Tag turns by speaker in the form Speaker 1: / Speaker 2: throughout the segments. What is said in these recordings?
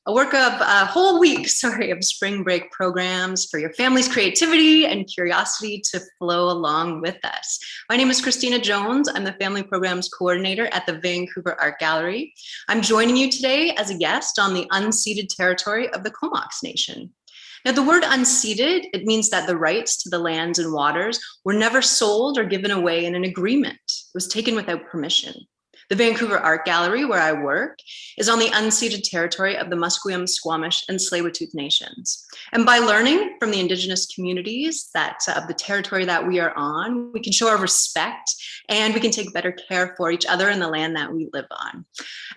Speaker 1: a work of a whole week, of spring break programs for your family's creativity and curiosity to flow along with us. My name is Christina Jones. I'm the Family Programs Coordinator at the Vancouver Art Gallery. I'm joining you today as a guest on the unceded territory of the Comox Nation. Now, the word unceded, it means that the rights to the lands and waters were never sold or given away in an agreement. It was taken without permission. The Vancouver Art Gallery, where I work, is on the unceded territory of the Musqueam, Squamish, and Tsleil-Waututh nations. And by learning from the Indigenous communities of the territory that we are on, we can show our respect and we can take better care for each other and the land that we live on.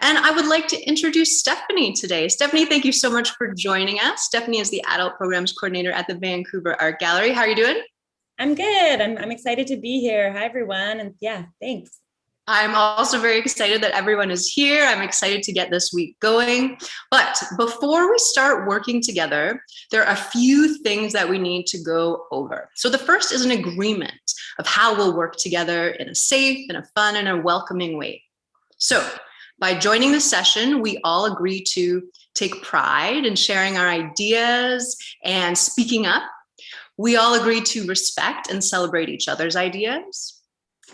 Speaker 1: And I would like to introduce Stephanie today. Stephanie, thank you so much for joining us. Stephanie is the Adult Programs Coordinator at the Vancouver Art Gallery. How are you doing?
Speaker 2: I'm good. I'm excited to be here. Hi, everyone. And yeah, thanks.
Speaker 1: I'm also very excited that everyone is here. I'm excited to get this week going. But before we start working together, there are a few things that we need to go over. So the first is an agreement of how we'll work together in a safe and a fun and a welcoming way. So by joining the session, we all agree to take pride in sharing our ideas and speaking up. We all agree to respect and celebrate each other's ideas.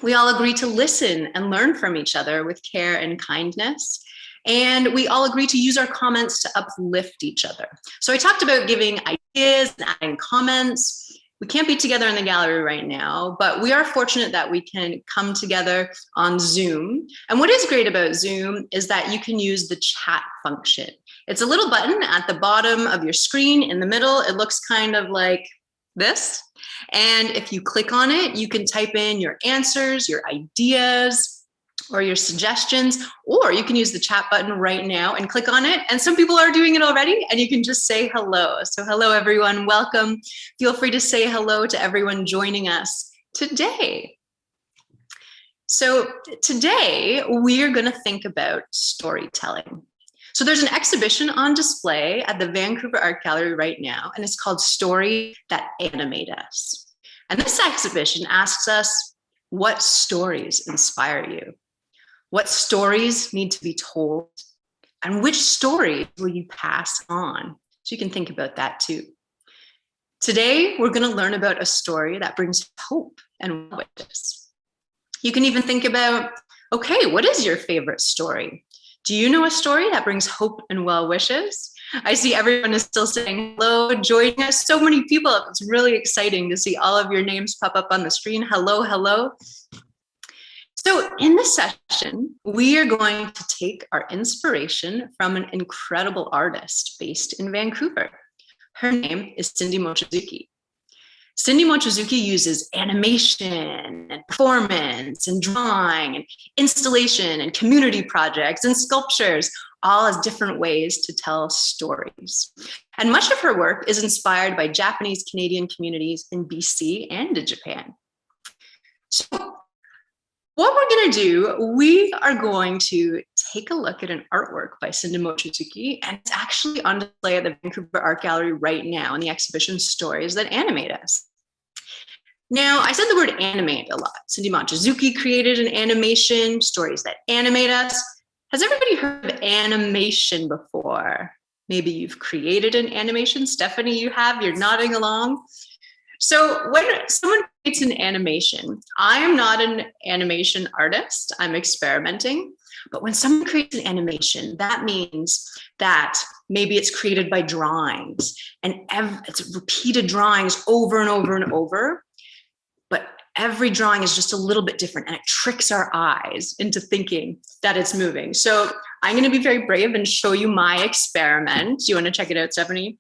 Speaker 1: We all agree to listen and learn from each other with care and kindness. And we all agree to use our comments to uplift each other. So I talked about giving ideas and adding comments. We can't be together in the gallery right now, but we are fortunate that we can come together on Zoom. And what is great about Zoom is that you can use the chat function. It's a little button at the bottom of your screen. In the middle, it looks kind of like this. And if you click on it, you can type in your answers, your ideas, or your suggestions, or you can use the chat button right now and click on it. And some people are doing it already, and you can just say hello. So hello, everyone. Welcome. Feel free to say hello to everyone joining us today. So today, we're going to think about storytelling. So there's an exhibition on display at the Vancouver Art Gallery right now, and it's called Stories That Animate Us. And this exhibition asks us, what stories inspire you? What stories need to be told? And which stories will you pass on? So you can think about that too. Today, we're going to learn about a story that brings hope and wishes. You can even think about, okay, what is your favorite story? Do you know a story that brings hope and well wishes? I see everyone is still saying hello, joining us. So many people. It's really exciting to see all of your names pop up on the screen. Hello, hello. So in this session, we are going to take our inspiration from an incredible artist based in Vancouver. Her name is Cindy Mochizuki. Cindy Mochizuki uses animation and performance and drawing and installation and community projects and sculptures, all as different ways to tell stories. And much of her work is inspired by Japanese Canadian communities in BC and in Japan. So what we're going to do, we are going to take a look at an artwork by Cindy Mochizuki, and it's actually on display at the Vancouver Art Gallery right now in the exhibition Stories That Animate Us. Now, I said the word animate a lot. Cindy Mochizuki created an animation, Stories That Animate Us. Has everybody heard of animation before? Maybe you've created an animation. Stephanie, you have, you're nodding along. So when someone creates an animation, I am not an animation artist, I'm experimenting. But when someone creates an animation, that means that maybe it's created by drawings and it's repeated drawings over and over and over. But every drawing is just a little bit different and it tricks our eyes into thinking that it's moving. So I'm going to be very brave and show you my experiment. Do you want to check it out, Stephanie?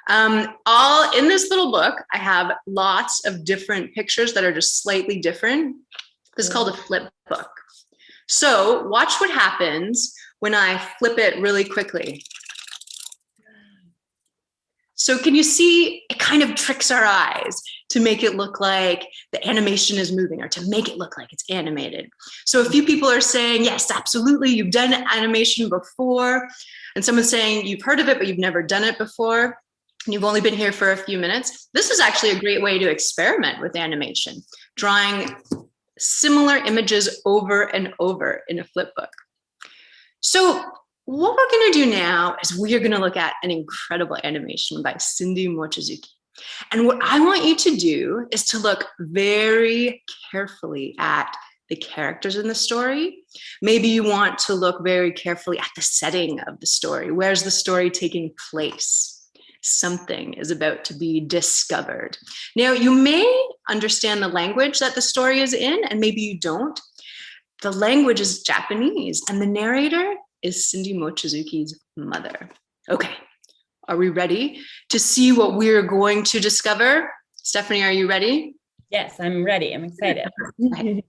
Speaker 1: All in this little book, I have lots of different pictures that are just slightly different. This is called a flip book. So watch what happens when I flip it really quickly. So can you see, it kind of tricks our eyes to make it look like the animation is moving or to make it look like it's animated. So a few people are saying, yes, absolutely, you've done animation before. And someone's saying you've heard of it, but you've never done it before. And you've only been here for a few minutes. This is actually a great way to experiment with animation, drawing similar images over and over in a flip book. So what we're going to do now is we are going to look at an incredible animation by Cindy Mochizuki. And what I want you to do is to look very carefully at the characters in the story. Maybe you want to look very carefully at the setting of the story. Where's the story taking place? Something is about to be discovered. Now, you may understand the language that the story is in, and maybe you don't. The language is Japanese, and the narrator is Cindy Mochizuki's mother. Okay, are we ready to see what we're going to discover? Stephanie, are you ready?
Speaker 2: Yes, I'm ready. I'm excited.
Speaker 1: Okay.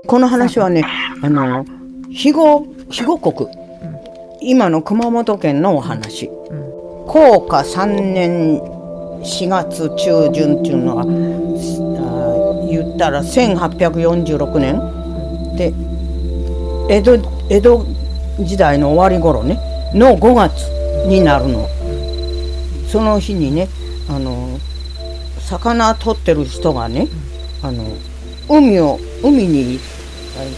Speaker 3: この話はね、肥後国、今の熊本県のお話。弘化3年4月中旬っていうのは、言ったら1846年で、江戸時代の終わり頃ね、の5月になるの。その日にね、魚取ってる人がね、海に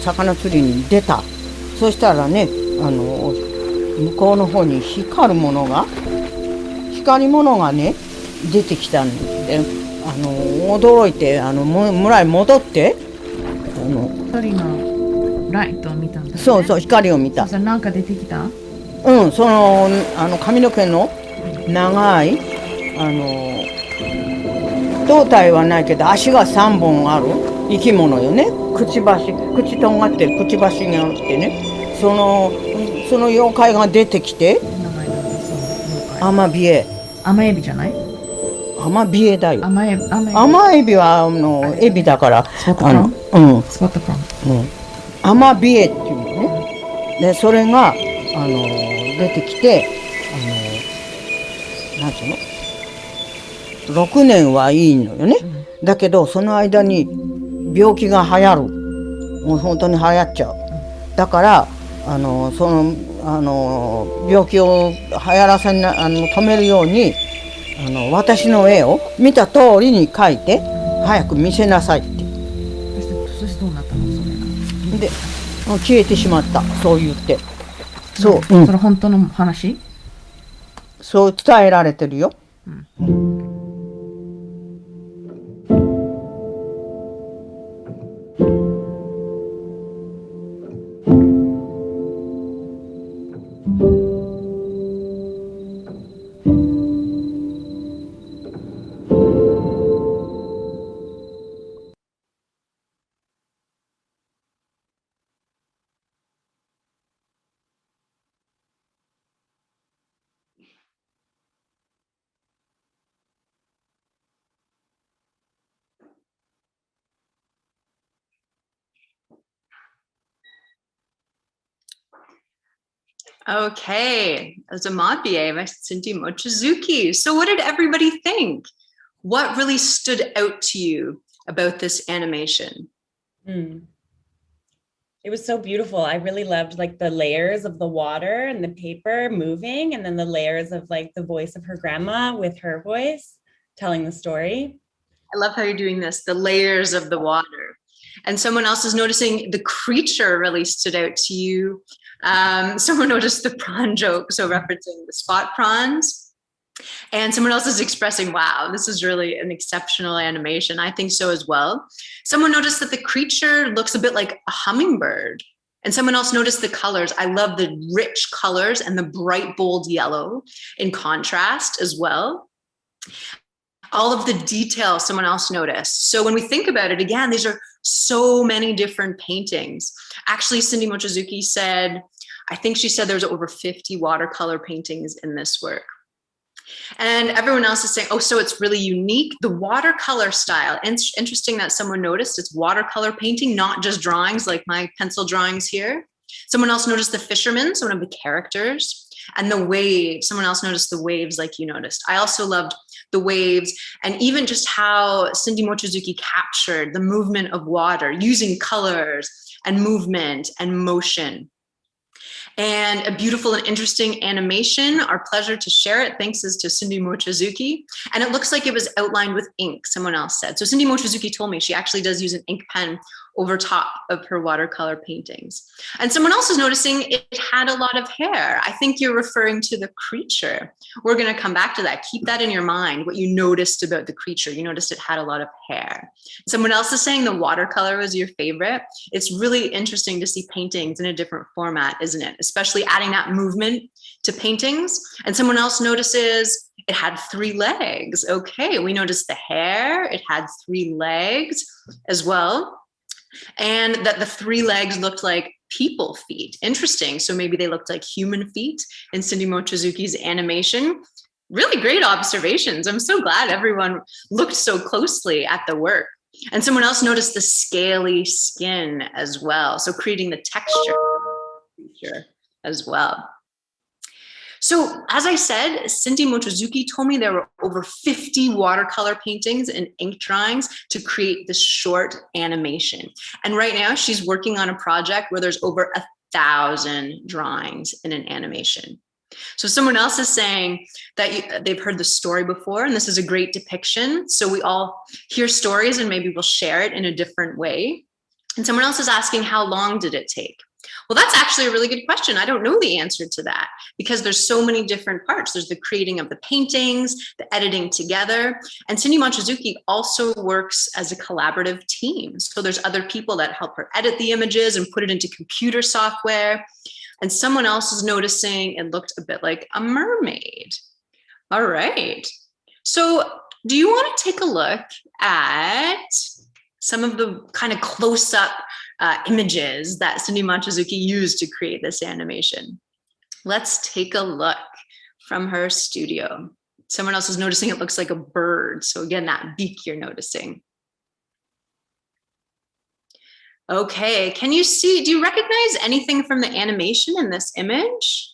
Speaker 3: 魚釣りに出た。そしたらね、向こうの方に光り物がね出てきたんで、驚いて村へ戻って、
Speaker 4: 光のライトを見たんだ、ね。
Speaker 3: そう光を見た。
Speaker 4: なんか出てきた？
Speaker 3: その髪の毛の長い胴体はないけど足が3本ある生き物よね。口とんがってるくちばしがあってね、その妖怪が出てきて、アマビエじゃない？アマビエだよ。アマエビはエビだから、スポットプラン。アマビエっていうのね。でそれが出てきて、なんていうの？6年はいいのよね。だけどその間に病気が流行る。もう本当に流行っちゃう。だからその病気を流行らせな止めるように私の絵を見た通りに描いて早く見せなさいって。
Speaker 4: そしてどうなったのそれが？
Speaker 3: で消えてしまった。そう言って。そう。
Speaker 4: それ本当の話？
Speaker 3: そう伝えられてるよ。
Speaker 1: Okay, as Amabie by Cindy Mochizuki. So what did everybody think? What really stood out to you about this animation?
Speaker 2: It was so beautiful. I really loved like the layers of the water and the paper moving, and then the layers of like the voice of her grandma with her voice telling the story.
Speaker 1: I love how you're doing this, the layers of the water. And someone else is noticing the creature really stood out to you. Someone noticed the prawn joke, so referencing the spot prawns. And someone else is expressing, wow, this is really an exceptional animation. I think so as well. Someone noticed that the creature looks a bit like a hummingbird. And someone else noticed the colors. I love the rich colors and the bright, bold yellow in contrast as well. All of the details someone else noticed. So when we think about it, again, these are so many different paintings. Actually, Cindy Mochizuki said, I think she said there's over 50 watercolor paintings in this work. And everyone else is saying, oh, so it's really unique. The watercolor style. And it's interesting that someone noticed it's watercolor painting, not just drawings like my pencil drawings here. Someone else noticed the fisherman, so one of the characters, and the waves. Someone else noticed the waves like you noticed. I also loved the waves and even just how Cindy Mochizuki captured the movement of water using colors and movement and motion. And a beautiful and interesting animation. Our pleasure to share it. Thanks is to Cindy Mochizuki. And it looks like it was outlined with ink, someone else said. So Cindy Mochizuki told me she actually does use an ink pen over top of her watercolor paintings. And someone else is noticing it had a lot of hair. I think you're referring to the creature. We're going to come back to that. Keep that in your mind, what you noticed about the creature. You noticed it had a lot of hair. Someone else is saying the watercolor was your favorite. It's really interesting to see paintings in a different format, isn't it? Especially adding that movement to paintings. And someone else notices it had 3 legs. Okay, we noticed the hair. It had 3 legs as well. And that the 3 legs looked like people feet. Interesting. So maybe they looked like human feet in Cindy Mochizuki's animation. Really great observations. I'm so glad everyone looked so closely at the work. And someone else noticed the scaly skin as well. So creating the texture as well. So as I said, Cindy Mochizuki told me there were over 50 watercolor paintings and ink drawings to create this short animation. And right now she's working on a project where there's over 1,000 drawings in an animation. So someone else is saying that they've heard the story before, and this is a great depiction. So we all hear stories and maybe we'll share it in a different way. And someone else is asking, how long did it take? Well, that's actually a really good question. I don't know the answer to that because there's so many different parts. There's the creating of the paintings, the editing together. And Cindy Mochizuki also works as a collaborative team. So there's other people that help her edit the images and put it into computer software. And someone else is noticing it looked a bit like a mermaid. All right. So do you want to take a look at some of the kind of close-up images that Cindy Mochizuki used to create this animation? Let's take a look from her studio. Someone else is noticing it looks like a bird. So again, that beak you're noticing. Okay, can you see, do you recognize anything from the animation in this image?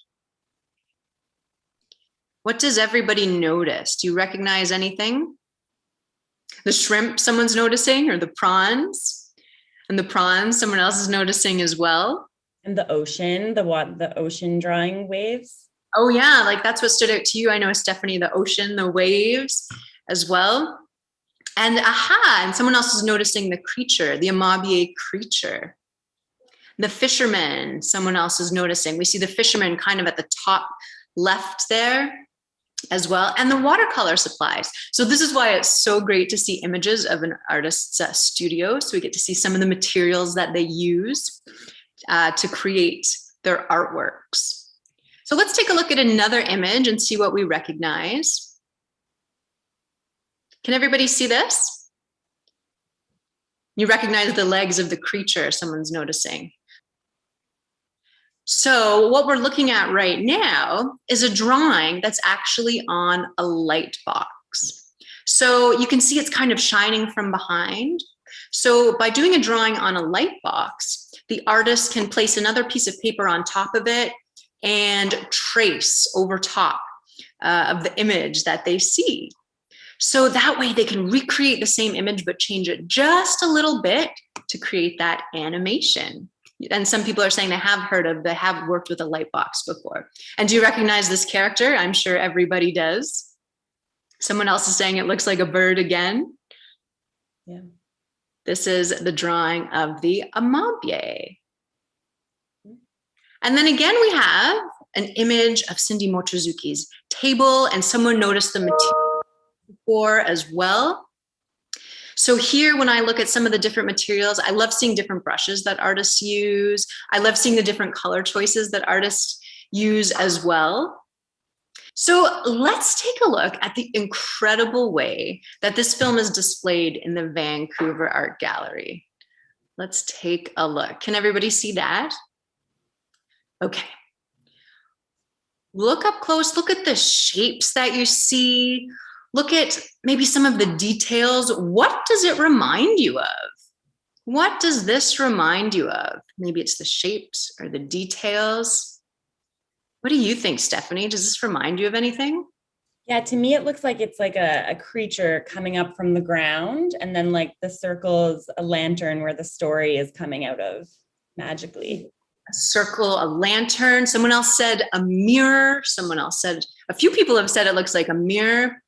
Speaker 1: What does everybody notice? Do you recognize anything? The shrimp someone's noticing, or the prawns? And the prawns someone else is noticing as well.
Speaker 2: And the ocean, the ocean drawing waves.
Speaker 1: Oh yeah, like that's what stood out to you. I know, Stephanie, the ocean, the waves as well. And and someone else is noticing the creature, the Amabie creature. The fisherman, someone else is noticing. We see the fisherman kind of at the top left there as well, and the watercolor supplies. So this is why it's so great to see images of an artist's studio. So we get to see some of the materials that they use to create their artworks. So let's take a look at another image and see what we recognize. Can everybody see this? You recognize the legs of the creature, someone's noticing. So what we're looking at right now is a drawing that's actually on a light box. So you can see it's kind of shining from behind. So by doing a drawing on a light box, the artist can place another piece of paper on top of it and trace over top of the image that they see. So that way they can recreate the same image, but change it just a little bit to create that animation. And some people are saying they have worked with a light box before. And do you recognize this character? I'm sure everybody does. Someone else is saying it looks like a bird again.
Speaker 2: Yeah.
Speaker 1: This is the drawing of the Amabie. And then again, we have an image of Cindy Mochizuki's table, and someone noticed the material before as well. So here, when I look at some of the different materials, I love seeing different brushes that artists use. I love seeing the different color choices that artists use as well. So let's take a look at the incredible way that this film is displayed in the Vancouver Art Gallery. Let's take a look. Can everybody see that? Okay. Look up close, look at the shapes that you see. Look at maybe some of the details. What does it remind you of? What does this remind you of? Maybe it's the shapes or the details. What do you think, Stephanie? Does this remind you of anything?
Speaker 2: Yeah, to me, it looks like it's like a creature coming up from the ground, and then like the circle is a lantern where the story is coming out of magically.
Speaker 1: a circle, a lantern. Someone else said a mirror. Someone else said, a few people have said it looks like a mirror.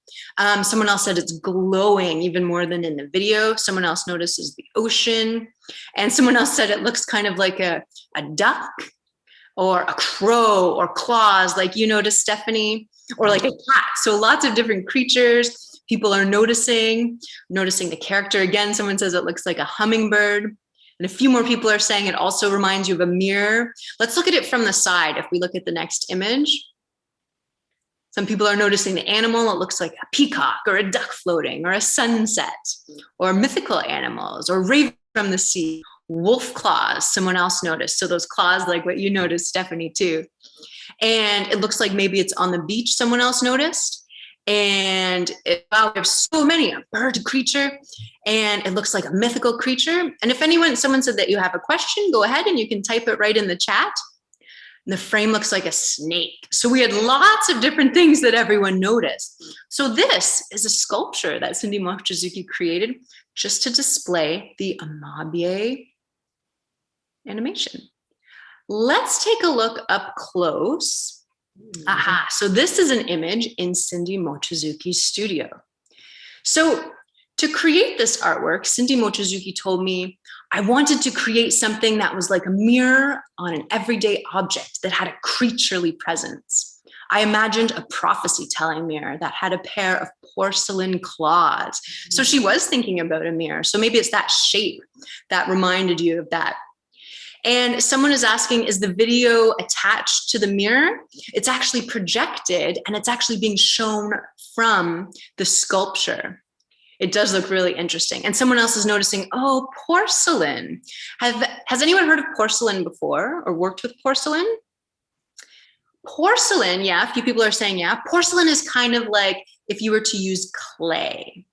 Speaker 1: Someone else said it's glowing even more than in the video. Someone else notices the ocean. And someone else said it looks kind of like a duck or a crow or claws, like you noticed, Stephanie, or like a cat. So lots of different creatures. People are noticing the character. Again, someone says it looks like a hummingbird. And a few more people are saying it also reminds you of a mirror. Let's look at it from the side. If we look at the next image, some people are noticing the animal. It looks like a peacock or a duck floating or a sunset or mythical animals or raven from the sea, wolf claws. Someone else noticed. So those claws, like what you noticed, Stephanie, too. And it looks like maybe it's on the beach. Someone else noticed. And wow, we have so many, a bird creature, and it looks like a mythical creature. And if someone said that you have a question, go ahead and you can type it right in the chat. And the frame looks like a snake. So we had lots of different things that everyone noticed. So this is a sculpture that Cindy Mochizuki created just to display the Amabie animation. Let's take a look up close. Aha, so this is an image in Cindy Mochizuki's studio. So to create this artwork, Cindy Mochizuki told me, I wanted to create something that was like a mirror on an everyday object that had a creaturely presence. I imagined a prophecy-telling mirror that had a pair of porcelain claws. So she was thinking about a mirror. So maybe it's that shape that reminded you of that. And someone is asking, is the video attached to the mirror? It's actually projected and it's actually being shown from the sculpture. It does look really interesting. And someone else is noticing, oh, porcelain. Has anyone heard of porcelain before or worked with porcelain? Porcelain, yeah, a few people are saying, yeah. Porcelain is kind of like if you were to use clay.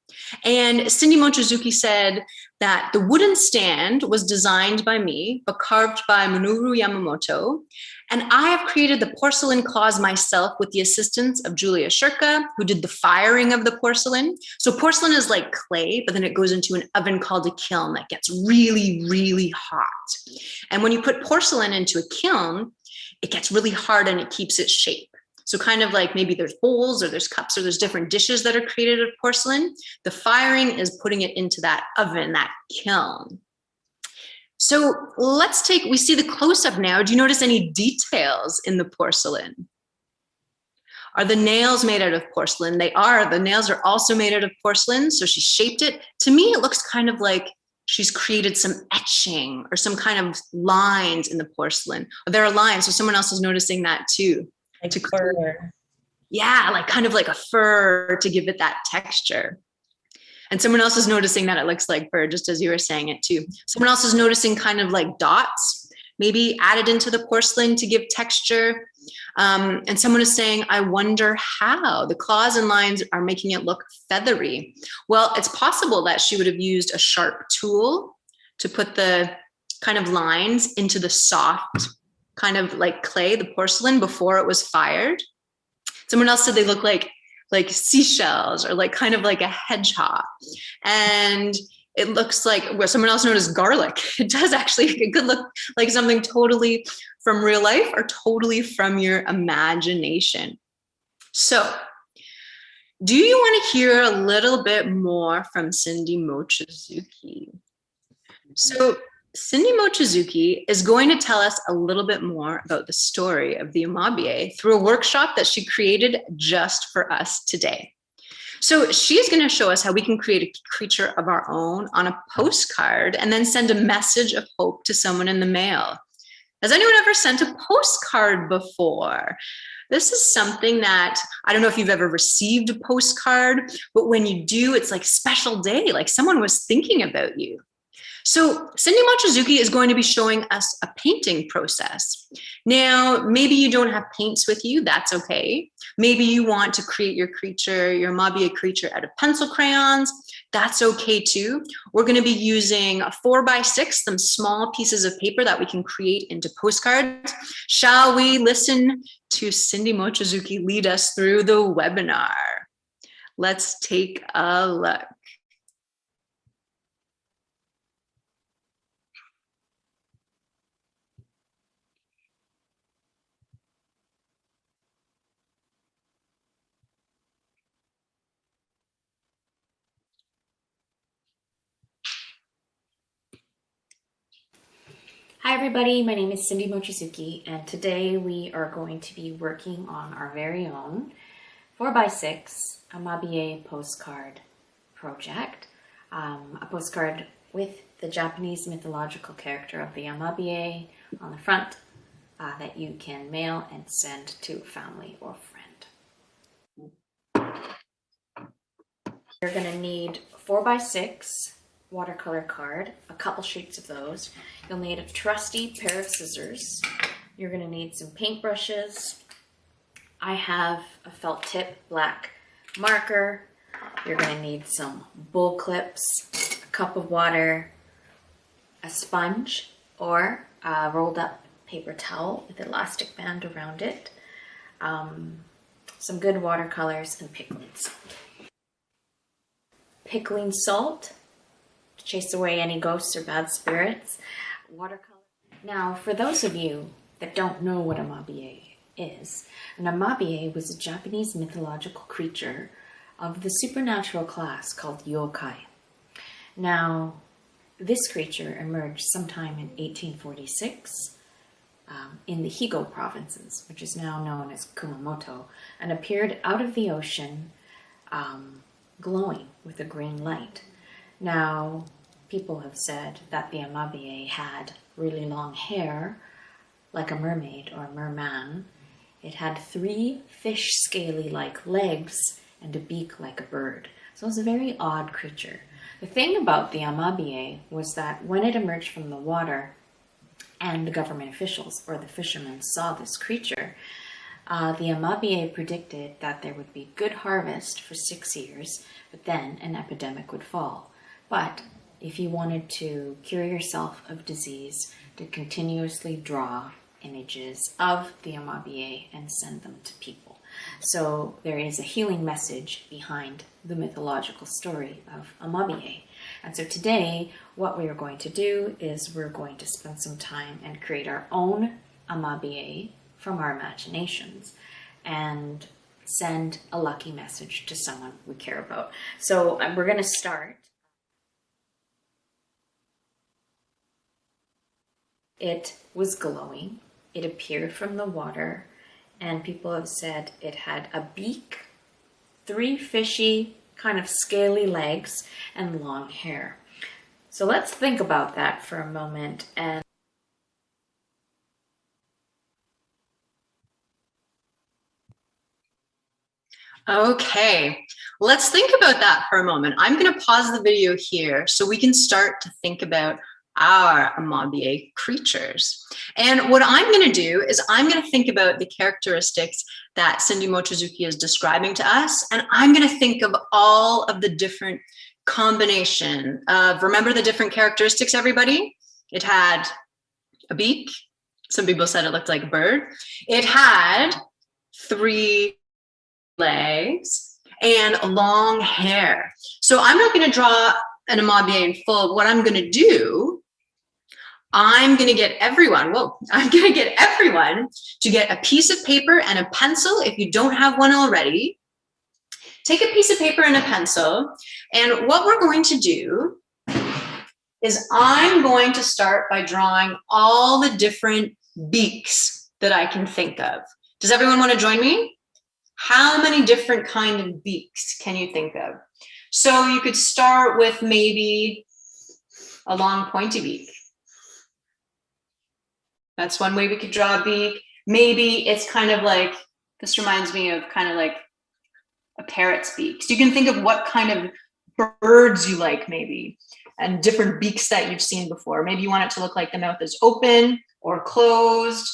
Speaker 1: And Cindy Mochizuki said that the wooden stand was designed by me, but carved by Minoru Yamamoto. And I have created the porcelain claws myself with the assistance of Julia Shurka, who did the firing of the porcelain. So porcelain is like clay, but then it goes into an oven called a kiln that gets really, really hot. And when you put porcelain into a kiln, it gets really hard and it keeps its shape. So kind of like maybe there's bowls or there's cups or there's different dishes that are created of porcelain. The firing is putting it into that oven, that kiln. So we see the close-up now. Do you notice any details in the porcelain? Are the nails made out of porcelain? They are. The nails are also made out of porcelain. So she shaped it. To me, it looks kind of like she's created some etching or some kind of lines in the porcelain. There are lines. So someone else is noticing that too.
Speaker 2: Like fur.
Speaker 1: Yeah, like kind of like a fur to give it that texture. And someone else is noticing that it looks like fur, just as you were saying it too. Someone else is noticing kind of like dots, maybe added into the porcelain to give texture. And someone is saying, I wonder how. The claws and lines are making it look feathery. Well, it's possible that she would have used a sharp tool to put the kind of lines into the soft kind of like clay, the porcelain, before it was fired. Someone else said they look like seashells or like kind of like a hedgehog. And it looks like, well, someone else noticed garlic. It does actually, it could look like something totally from real life or totally from your imagination. So do you want to hear a little bit more from Cindy Mochizuki? So Cindy Mochizuki is going to tell us a little bit more about the story of the Amabie through a workshop that she created just for us today. So she's going to show us how we can create a creature of our own on a postcard and then send a message of hope to someone in the mail. Has anyone ever sent a postcard before? This is something that, I don't know if you've ever received a postcard, but when you do, it's like a special day, like someone was thinking about you. So Cindy Mochizuki is going to be showing us a painting process. Now, maybe you don't have paints with you, that's okay. Maybe you want to create your creature, your Amabie creature out of pencil crayons, that's okay too. We're gonna be using 4x6, some small pieces of paper that we can create into postcards. Shall we listen to Cindy Mochizuki lead us through the webinar? Let's take a look.
Speaker 5: Hi everybody, my name is Cindy Mochizuki, and today we are going to be working on our very own 4x6 Amabie Postcard project. A postcard with the Japanese mythological character of the Amabie on the front that you can mail and send to family or friend. You're going to need 4x6 watercolor card, a couple sheets of those. You'll need a trusty pair of scissors. You're going to need some paintbrushes. I have a felt tip black marker. You're going to need some bull clips, a cup of water, a sponge, or a rolled up paper towel with elastic band around it, some good watercolors, and pickling salt. Pickling salt to chase away any ghosts or bad spirits. Watercolor. Now, for those of you that don't know what Amabie is, an Amabie was a Japanese mythological creature of the supernatural class called yōkai. Now, this creature emerged sometime in 1846 in the Higo provinces, which is now known as Kumamoto, and appeared out of the ocean glowing with a green light. Now, people have said that the Amabie had really long hair, like a mermaid or a merman. It had 3 fish scaly-like legs and a beak like a bird. So it was a very odd creature. The thing about the Amabie was that when it emerged from the water and the government officials or the fishermen saw this creature, the Amabie predicted that there would be good harvest for 6 years, but then an epidemic would fall. But if you wanted to cure yourself of disease, to continuously draw images of the Amabie and send them to people. So there is a healing message behind the mythological story of Amabie. And so today, what we are going to do is we're going to spend some time and create our own Amabie from our imaginations and send a lucky message to someone we care about. So we're going to start. It was glowing. It appeared from the water, and people have said it had a beak, 3 fishy, kind of scaly legs, and long hair. So let's think about that for a moment. And
Speaker 1: Okay, let's think about that for a moment. I'm going to pause the video here so we can start to think about our Amabie creatures. And what I'm going to do is I'm going to think about the characteristics that Cindy Mochizuki is describing to us, and I'm going to think of all of the different combination of, remember the different characteristics, everybody? It had a beak. Some people said it looked like a bird. It had 3 legs and long hair. So I'm not going to draw an Amabie in full. What I'm going to do, I'm going to get everyone to get a piece of paper and a pencil. If you don't have one already, take a piece of paper and a pencil. And what we're going to do is I'm going to start by drawing all the different beaks that I can think of. Does everyone want to join me? How many different kind of beaks can you think of? So you could start with maybe a long pointy beak. That's one way we could draw a beak. Maybe it's kind of like, this reminds me of kind of like a parrot's beak. So you can think of what kind of birds you like maybe, and different beaks that you've seen before. Maybe you want it to look like the mouth is open or closed.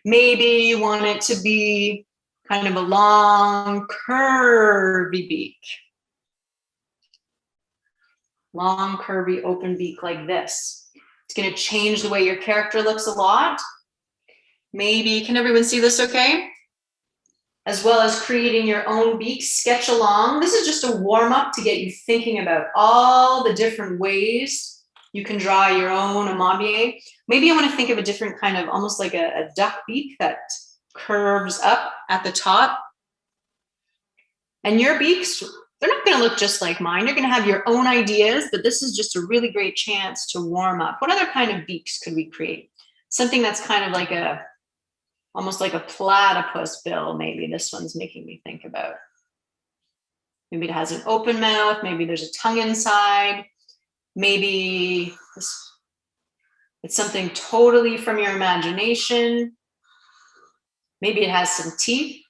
Speaker 1: Maybe you want it to be kind of a long, curvy beak. Long, curvy, open beak like this. It's going to change the way your character looks a lot. Maybe, can everyone see this okay? As well as creating your own beak, sketch along. This is just a warm up to get you thinking about all the different ways you can draw your own Amabie. Maybe I want to think of a different kind of, almost like a duck beak that curves up at the top. And your beaks, they're not going to look just like mine. You're going to have your own ideas, but this is just a really great chance to warm up. What other kind of beaks could we create? something that's kind of like almost like a platypus bill. Maybe this one's making me think about. Maybe it has an open mouth. Maybe there's a tongue inside. Maybe it's something totally from your imagination. Maybe it has some teeth.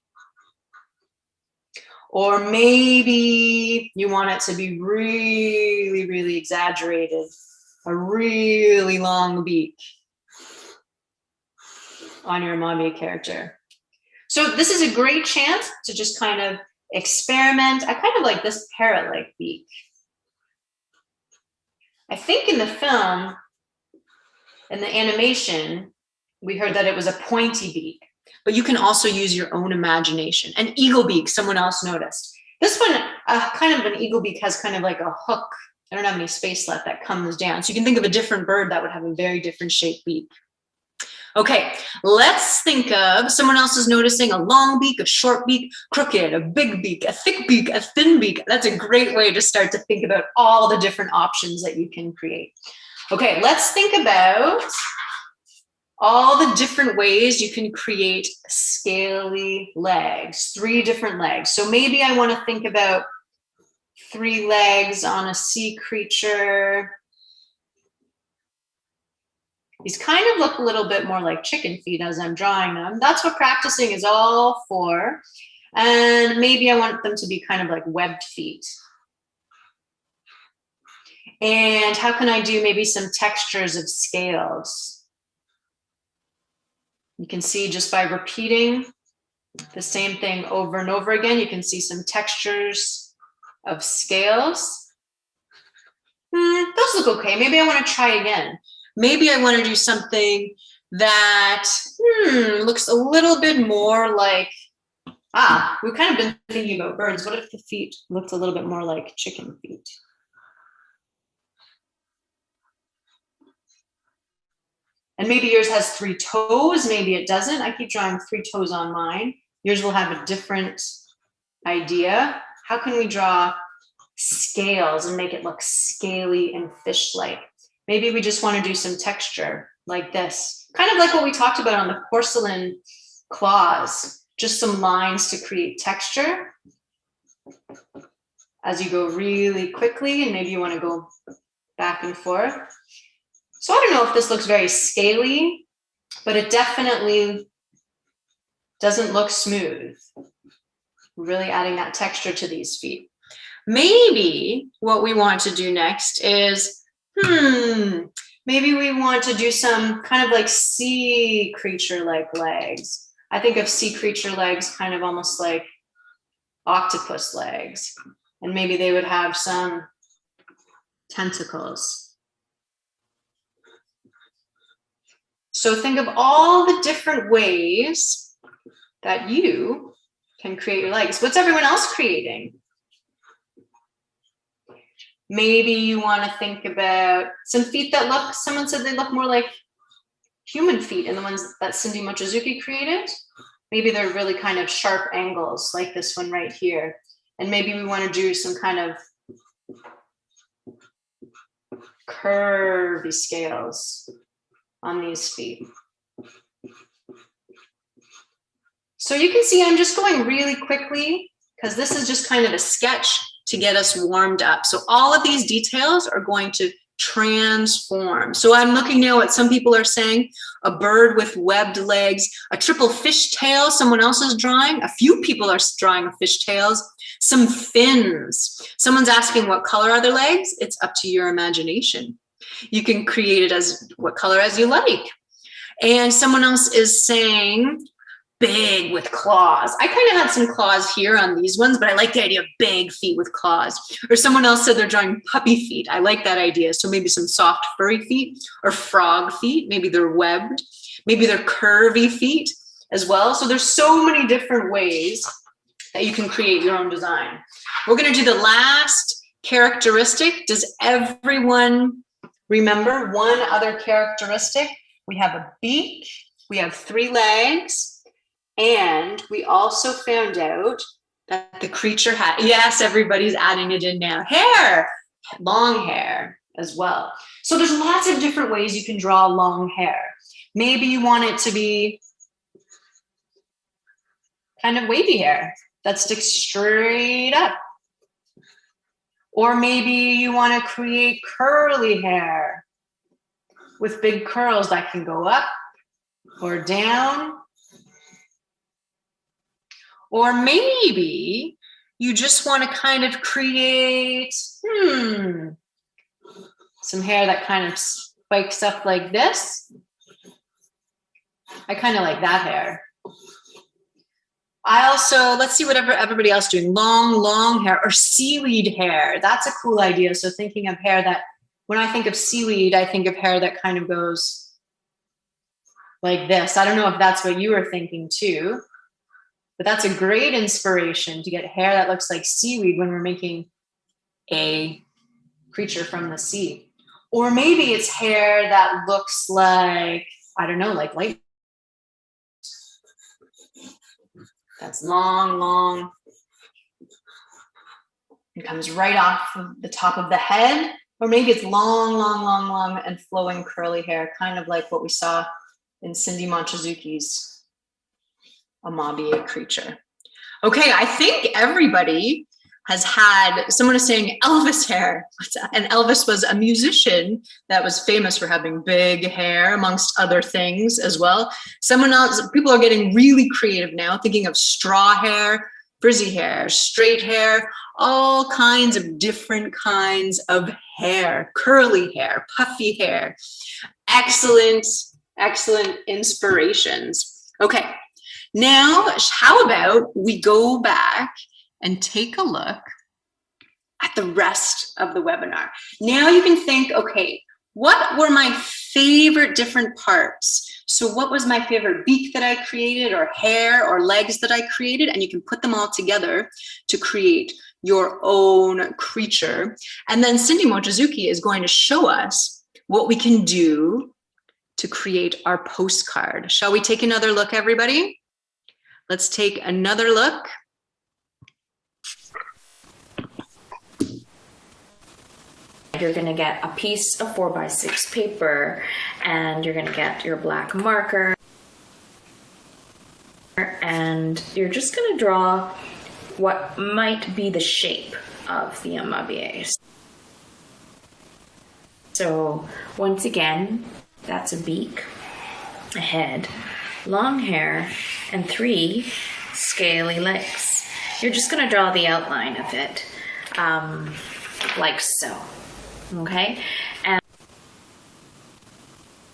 Speaker 1: Or maybe you want it to be really, really exaggerated. A really long beak on your Amabie character. So this is a great chance to just kind of experiment. I kind of like this parrot-like beak. I think in the film, in the animation, we heard that it was a pointy beak, but you can also use your own imagination. An eagle beak, someone else noticed. This one, kind of an eagle beak has kind of like a hook. I don't have any space left that comes down. So you can think of a different bird that would have a very different shaped beak. Okay, let's think of someone else is noticing a long beak, a short beak, crooked, a big beak, a thick beak, a thin beak. That's a great way to start to think about all the different options that you can create. Okay, let's think about all the different ways you can create scaly legs, 3 different legs. So maybe I want to think about 3 legs on a sea creature. These kind of look a little bit more like chicken feet as I'm drawing them. That's what practicing is all for. And maybe I want them to be kind of like webbed feet. And how can I do maybe some textures of scales? You can see just by repeating the same thing over and over again, you can see some textures of scales. Those look okay. Maybe I want to try again. Maybe I want to do something that looks a little bit more like, we've kind of been thinking about birds. What if the feet looked a little bit more like chicken feet? And maybe yours has 3 toes, maybe it doesn't. I keep drawing 3 toes on mine. Yours will have a different idea. How can we draw scales and make it look scaly and fish-like? Maybe we just want to do some texture like this. Kind of like what we talked about on the porcelain claws. Just some lines to create texture as you go really quickly, and maybe you want to go back and forth. So I don't know if this looks very scaly, but it definitely doesn't look smooth. Really adding that texture to these feet. Maybe what we want to do next is, maybe we want to do some kind of like sea creature-like legs. I think of sea creature legs kind of almost like octopus legs. And maybe they would have some tentacles. So think of all the different ways that you can create your legs. What's everyone else creating? Maybe you want to think about some feet that look, someone said they look more like human feet, and the ones that Cindy Mochizuki created. Maybe they're really kind of sharp angles like this one right here. And maybe we want to do some kind of curvy scales on these feet. So you can see I'm just going really quickly because this is just kind of a sketch to get us warmed up. So all of these details are going to transform. So I'm looking now at some people are saying a bird with webbed legs, a triple fish tail, someone else is drawing. A few people are drawing fish tails, some fins. Someone's asking what color are their legs? It's up to your imagination. You can create it as what color as you like. And someone else is saying big with claws. I kind of had some claws here on these ones, but I like the idea of big feet with claws. Or someone else said they're drawing puppy feet. I like that idea. So maybe some soft furry feet or frog feet. Maybe they're webbed. Maybe they're curvy feet as well. So there's so many different ways that you can create your own design. We're going to do the last characteristic. Does everyone remember one other characteristic? We have a beak. We have 3 legs. And we also found out that the creature had, yes, everybody's adding it in now, hair, long hair as well. So there's lots of different ways you can draw long hair. Maybe you want it to be kind of wavy hair that sticks straight up. Or maybe you want to create curly hair with big curls that can go up or down. Or maybe you just want to kind of create, some hair that kind of spikes up like this. I kind of like that hair. I also, let's see whatever everybody else doing, long hair or seaweed hair. That's a cool idea. So thinking of hair that, when I think of seaweed, I think of hair that kind of goes like this. I don't know if that's what you were thinking too, but that's a great inspiration to get hair that looks like seaweed when we're making a creature from the sea. Or maybe it's hair that looks like, I don't know, like light. That's long. It comes right off of the top of the head. Or maybe it's long and flowing curly hair, kind of like what we saw in Cindy Mochizuki's Amabie creature. Okay, I think everybody has had, someone is saying Elvis hair. And Elvis was a musician that was famous for having big hair, amongst other things as well. Someone else, people are getting really creative now, thinking of straw hair, frizzy hair, straight hair, all kinds of different kinds of hair, curly hair, puffy hair. Excellent inspirations. Okay, now how about we go back and take a look at the rest of the webinar. Now you can think, okay, what were my favorite different parts? So what was my favorite beak that I created, or hair or legs that I created? And you can put them all together to create your own creature. And then Cindy Mochizuki is going to show us what we can do to create our postcard. Shall we take another look, everybody? Let's take another look.
Speaker 5: You're going to get a piece of 4x6 paper, and you're going to get your black marker, and you're just going to draw what might be the shape of the Amabie. So once again, that's a beak, a head, long hair, and 3 scaly legs. You're just going to draw the outline of it, like so. Okay,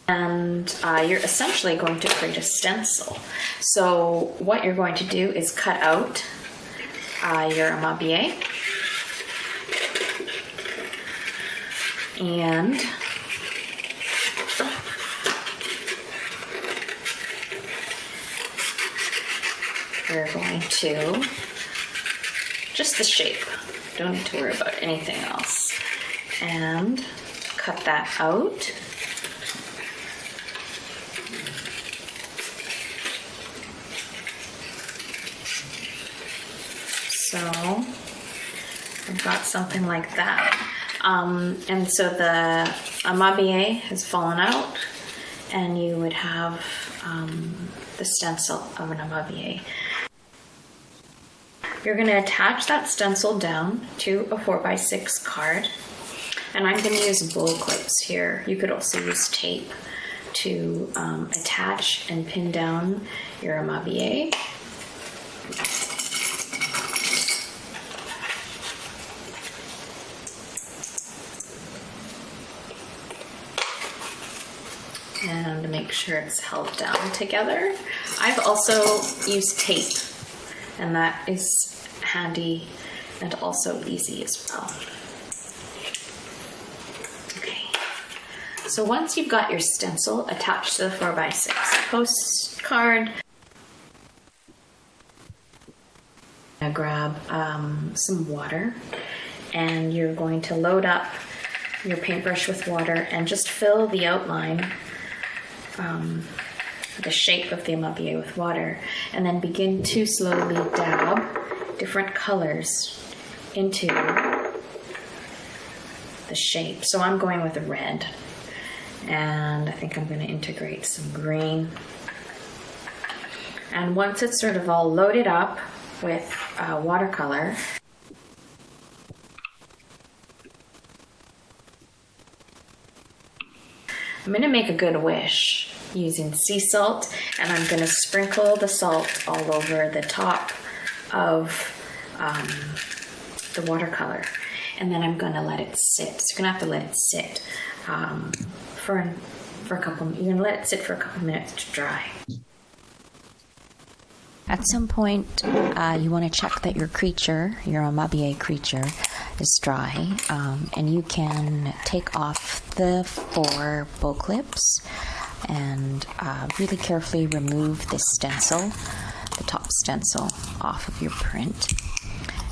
Speaker 5: and you're essentially going to create a stencil. So what you're going to do is cut out your Amabie, and you're going to, just the shape, don't need to worry about anything else. And cut that out. So I've got something like that. And so the Amabie has fallen out, and you would have the stencil of an Amabie. You're going to attach that stencil down to a 4x6 card. And I'm going to use bull clips here. You could also use tape to attach and pin down your Amabie. And make sure it's held down together. I've also used tape, and that is handy and also easy as well. So once you've got your stencil attached to the 4x6 postcard, grab some water, and you're going to load up your paintbrush with water and just fill the outline, the shape of the Amabie with water, and then begin to slowly dab different colors into the shape. So I'm going with red. And I think I'm going to integrate some green. And once it's sort of all loaded up with watercolor, I'm going to make a good wish using sea salt, and I'm going to sprinkle the salt all over the top of the watercolor. And then I'm going to let it sit. So you're going to have to let it sit for a couple. You're going to let it sit for a couple minutes to dry.
Speaker 6: At some point, you want to check that your creature, your Amabie creature, is dry, and you can take off the 4 bow clips and really carefully remove this stencil, the top stencil, off of your print.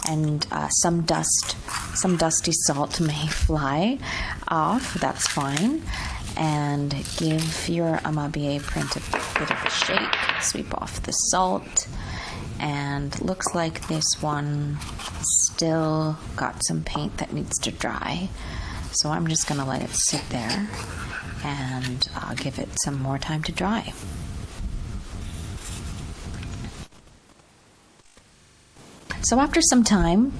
Speaker 6: And some dusty salt may fly off, that's fine. And give your Amabie print a bit of a shake, sweep off the salt, and looks like this one still got some paint that needs to dry. So I'm just gonna let it sit there and give it some more time to dry. So after some time,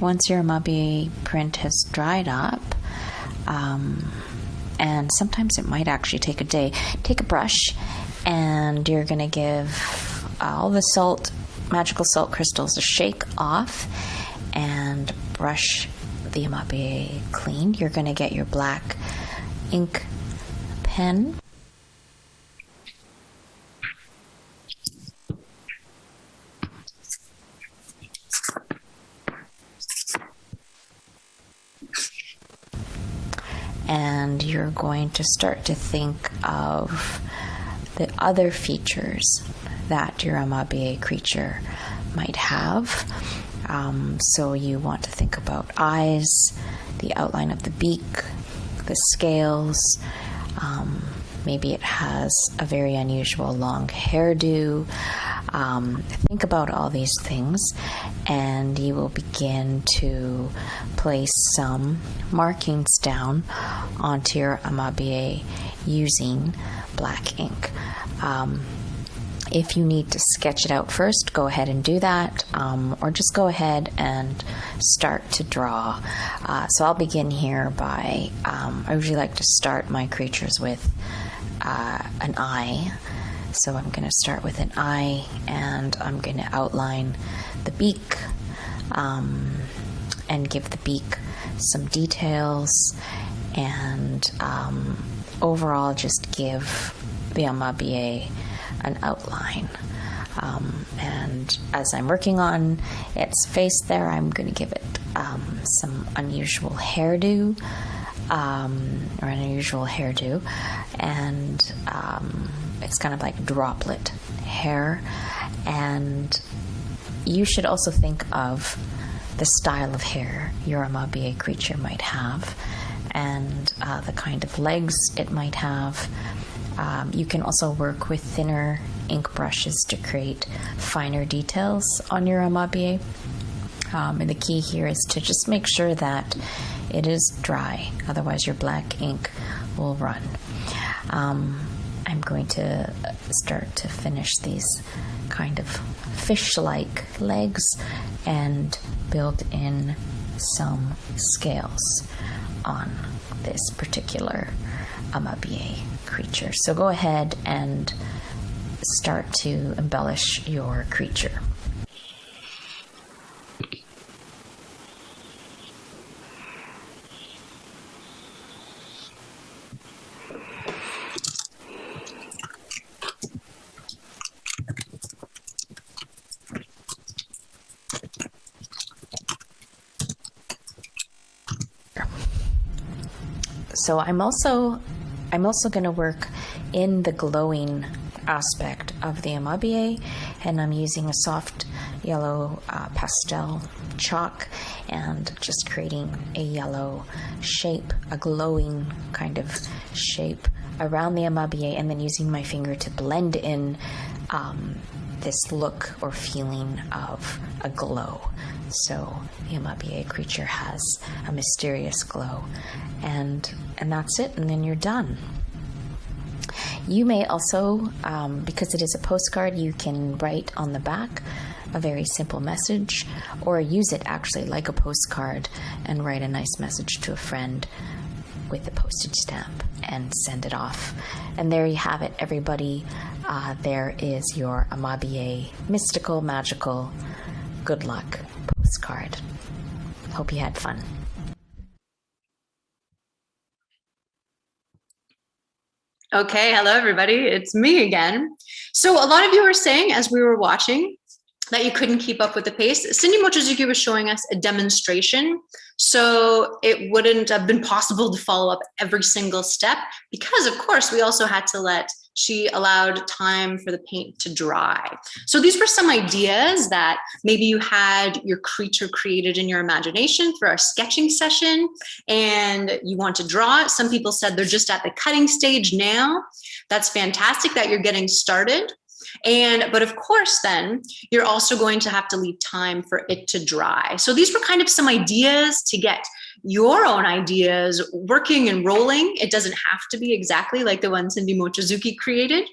Speaker 6: once your Amabie print has dried up, and sometimes it might actually take a day, take a brush and you're going to give all the salt, magical salt crystals, a shake off and brush the Amabie clean. You're going to get your black ink pen. And you're going to start to think of the other features that your Amabie creature might have. So you want to think about eyes, the outline of the beak, the scales. Maybe it has a very unusual long hairdo. Think about all these things, and you will begin to place some markings down onto your Amabie using black ink. If you need to sketch it out first, go ahead and do that, or just go ahead and start to draw. So I'll begin here by, I usually like to start my creatures with an eye. So I'm going to start with an eye, and I'm going to outline the beak and give the beak some details, and overall just give the Amabie an outline. And as I'm working on its face there, I'm going to give it some unusual hairdo, or an unusual hairdo, and it's kind of like droplet hair. And you should also think of the style of hair your Amabie creature might have, and the kind of legs it might have. You can also work with thinner ink brushes to create finer details on your Amabie. And the key here is to just make sure that it is dry, otherwise your black ink will run. I'm going to start to finish these kind of fish-like legs and build in some scales on this particular Amabie creature. So go ahead and start to embellish your creature. So I'm also going to work in the glowing aspect of the Amabie, and I'm using a soft yellow pastel chalk and just creating a yellow shape, a glowing kind of shape around the Amabie, and then using my finger to blend in this look or feeling of a glow. So the Amabie creature has a mysterious glow, and that's it, and then you're done. You may also, because it is a postcard, you can write on the back a very simple message, or use it actually like a postcard and write a nice message to a friend with a postage stamp and send it off. And there you have it, everybody. There is your Amabie mystical, magical, good luck postcard. Hope you had fun.
Speaker 1: Okay, hello everybody, it's me again. So a lot of you were saying as we were watching that you couldn't keep up with the pace. Cindy Mochizuki was showing us a demonstration, so it wouldn't have been possible to follow up every single step because, of course, we also had to she allowed time for the paint to dry. So these were some ideas that maybe you had your creature created in your imagination for our sketching session and you want to draw it. Some people said they're just at the cutting stage now. That's fantastic that you're getting started. But of course, then you're also going to have to leave time for it to dry. So these were kind of some ideas to get your own ideas working and rolling. It doesn't have to be exactly like the one Cindy Mochizuki created.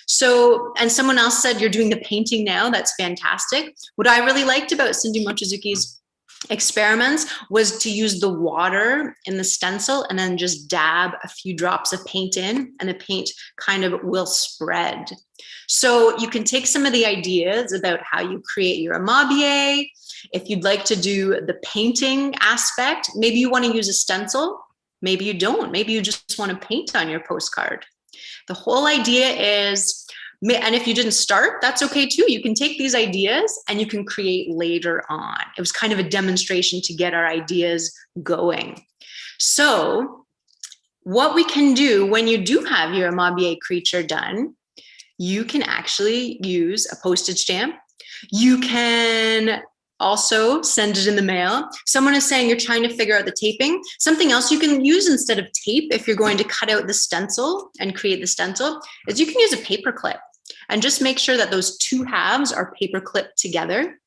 Speaker 1: So, and someone else said you're doing the painting now. That's fantastic. What I really liked about Cindy Mochizuki's experiments was to use the water in the stencil and then just dab a few drops of paint in, and the paint kind of will spread. So you can take some of the ideas about how you create your Amabie. If you'd like to do the painting aspect, maybe you want to use a stencil, maybe you don't, maybe you just want to paint on your postcard. The whole idea is, and if you didn't start, that's okay too. You can take these ideas and you can create later on. It was kind of a demonstration to get our ideas going. So what we can do when you do have your Amabie creature done, you can actually use a postage stamp. You can also send it in the mail. Someone is saying you're trying to figure out the taping. Something else you can use instead of tape, if you're going to cut out the stencil and create the stencil, is you can use a paper clip and just make sure that those two halves are paper clipped together.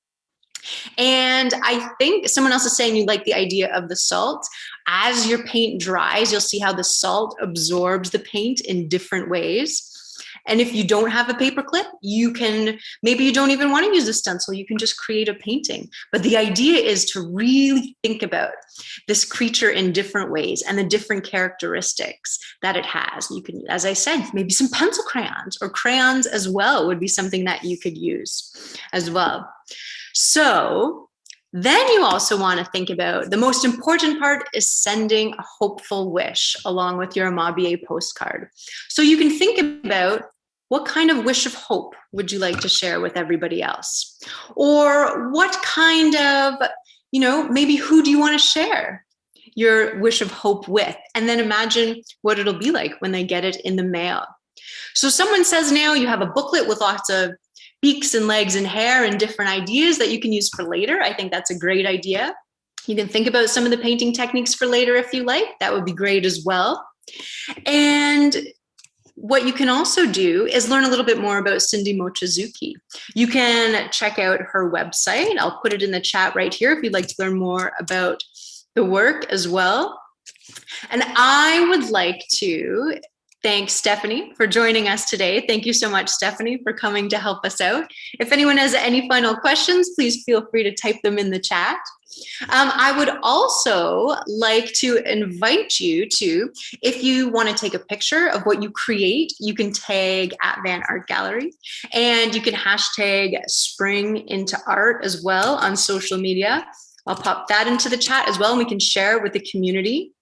Speaker 1: And I think someone else is saying you like the idea of the salt. As your paint dries, you'll see how the salt absorbs the paint in different ways. And if you don't have a paper clip, maybe you don't even want to use a stencil, you can just create a painting. But the idea is to really think about this creature in different ways and the different characteristics that it has. You can, as I said, maybe some pencil crayons or crayons as well would be something that you could use as well. So then you also want to think about the most important part is sending a hopeful wish along with your Amabie postcard. So you can think about what kind of wish of hope would you like to share with everybody else? Or what kind of, maybe who do you want to share your wish of hope with? And then imagine what it'll be like when they get it in the mail. So someone says now you have a booklet with lots of beaks and legs and hair and different ideas that you can use for later. I think that's a great idea. You can think about some of the painting techniques for later if you like. That would be great as well. And what you can also do is learn a little bit more about Cindy Mochizuki. You can check out her website. I'll put it in the chat right here if you'd like to learn more about the work as well. And I would like to thank Stephanie for joining us today. Thank you so much, Stephanie, for coming to help us out. If anyone has any final questions, please feel free to type them in the chat. I would also like to invite you to, if you want to take a picture of what you create, you can tag @VanArtGallery, and you can hashtag Spring into Art as well on social media. I'll pop that into the chat as well, and we can share with the community.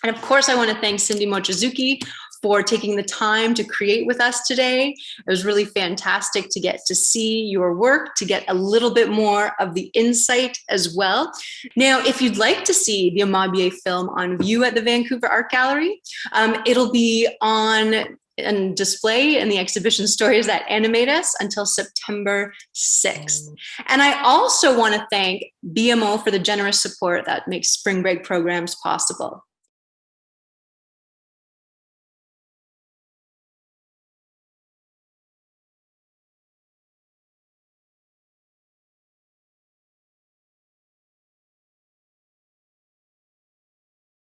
Speaker 1: And of course, I want to thank Cindy Mochizuki for taking the time to create with us today. It was really fantastic to get to see your work, to get a little bit more of the insight as well. Now, if you'd like to see the Amabie film on view at the Vancouver Art Gallery, it'll be on and display in the exhibition Stories That Animate Us until September 6th. And I also want to thank BMO for the generous support that makes spring break programs possible.